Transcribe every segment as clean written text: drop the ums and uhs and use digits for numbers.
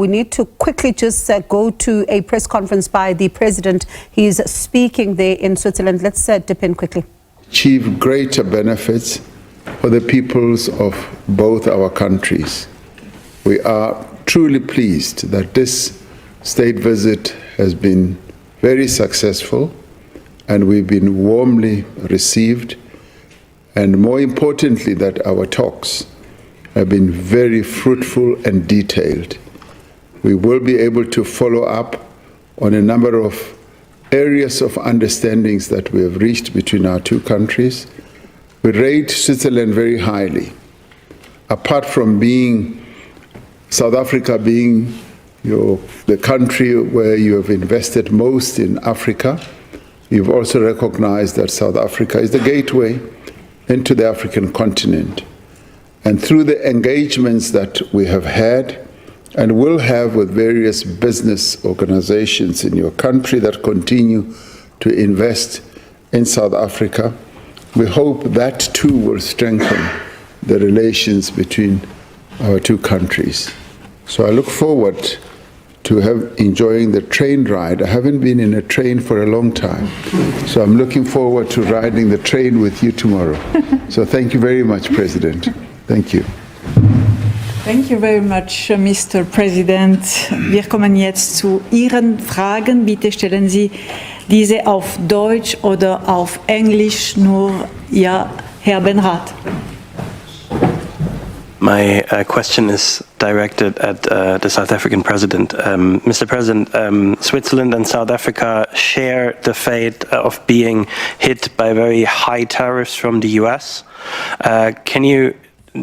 We need to quickly just go to a press conference by the president. He's speaking there in Switzerland. Let's dip in quickly. Achieve greater benefits for the peoples of both our countries. We are truly pleased that this state visit has been very successful and we've been warmly received, and more importantly that our talks have been very fruitful and detailed. We will be able to follow up on a number of areas of understandings that we have reached between our two countries. We rate Switzerland very highly. Apart from being South Africa being the country where you have invested most in Africa, you've also recognized that South Africa is the gateway into the African continent. And through the engagements that we have had and will have with various business organizations in your country that continue to invest in South Africa, we hope that too will strengthen the relations between our two countries. So I look forward to enjoying the train ride. I haven't been in a train for a long time, so I'm looking forward to riding the train with you tomorrow. So thank you very much, President. Thank you. Thank you very much, Mr. President. Wir kommen jetzt zu Ihren Fragen. Bitte stellen Sie diese auf Deutsch oder auf Englisch. Nur, ja, Herr Benrath. My question is directed at the South African President. Mr. President, Switzerland and South Africa share the fate of being hit by very high tariffs from the US. Can you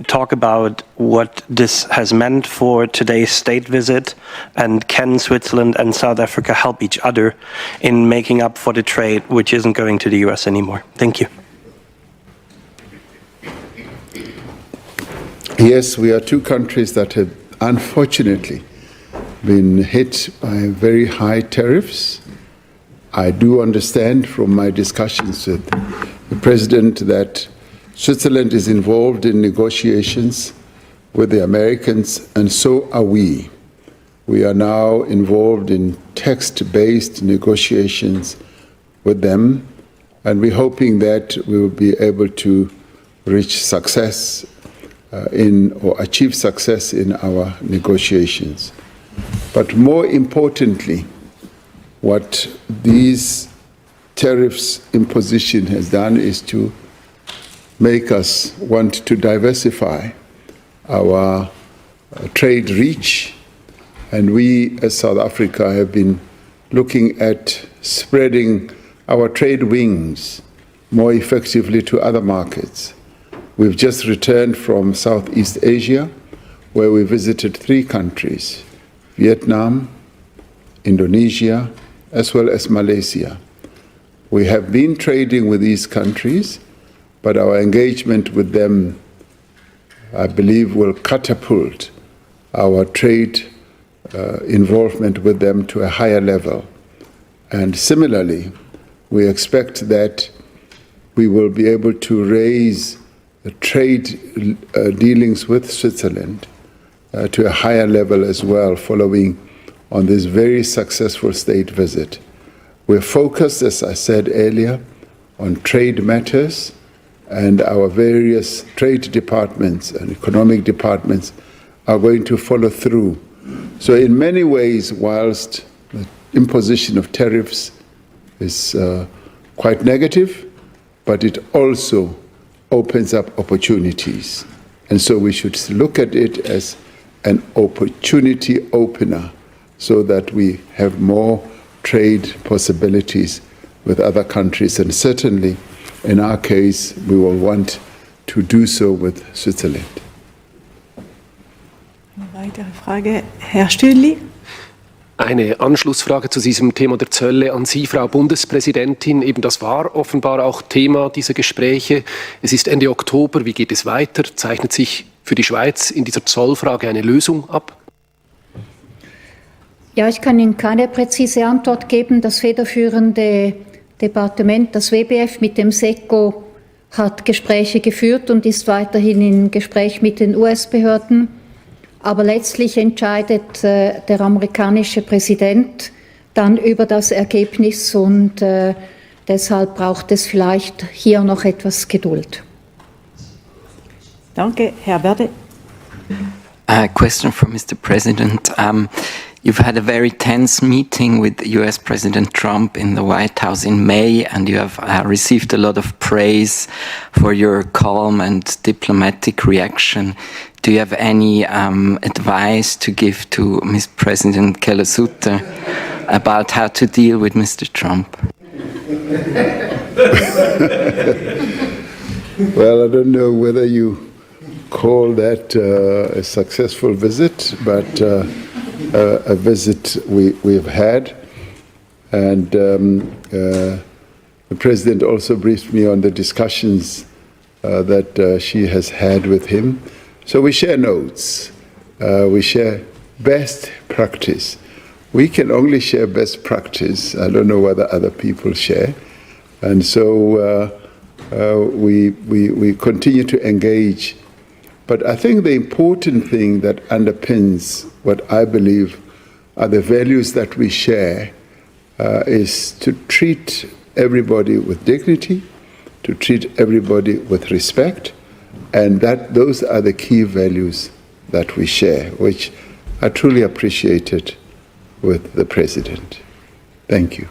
talk about what this has meant for today's state visit, and can Switzerland and South Africa help each other in making up for the trade which isn't going to the US anymore? Thank you. Yes, we are two countries that have unfortunately been hit by very high tariffs. I do understand from my discussions with the President that Switzerland is involved in negotiations with the Americans, and so are we. We are now involved in text-based negotiations with them, and we're hoping that we will be able to reach success or achieve success in our negotiations. But more importantly, what these tariffs imposition has done is to make us want to diversify our trade reach, and we as South Africa have been looking at spreading our trade wings more effectively to other markets. We've just returned from Southeast Asia, where we visited 3 countries, Vietnam, Indonesia, as well as Malaysia. We have been trading with these countries, but our engagement with them, I believe, will catapult our trade involvement with them to a higher level. And similarly, we expect that we will be able to raise the trade dealings with Switzerland to a higher level as well, following on this very successful state visit. We're focused, as I said earlier, on trade matters, and our various trade departments and economic departments are going to follow through. So in many ways, whilst the imposition of tariffs is quite negative, but it also opens up opportunities. And so we should look at it as an opportunity opener so that we have more trade possibilities with other countries. And certainly, in our case, we will want to do so with Switzerland. Eine weitere Frage, Herr Stüdli. Eine Anschlussfrage zu diesem Thema der Zölle an Sie, Frau Bundespräsidentin. Eben das war offenbar auch Thema dieser Gespräche. Es ist Ende Oktober. Wie geht es weiter? Zeichnet sich für die Schweiz in dieser Zollfrage eine Lösung ab? Ja, ich kann Ihnen keine präzise Antwort geben. Das federführende Departement, das WBF mit dem SECO, hat Gespräche geführt und ist weiterhin im Gespräch mit den US-Behörden. Aber letztlich entscheidet der amerikanische Präsident dann über das Ergebnis und deshalb braucht es vielleicht hier noch etwas Geduld. Danke, Herr Werde. A question for Mr. President. You've had a very tense meeting with US President Trump in the White House in May, and you have received a lot of praise for your calm and diplomatic reaction. Do you have any advice to give to Ms. President Keller-Sutter about how to deal with Mr. Trump? Well, I don't know whether you call that a successful visit, but a visit we've had. And the President also briefed me on the discussions that she has had with him. So we share notes. We share best practice. We can only share best practice. I don't know whether other people share. And so we continue to engage. But I think the important thing that underpins what I believe are the values that we share is to treat everybody with dignity, to treat everybody with respect, and that those are the key values that we share, which I truly appreciated with the President. Thank you.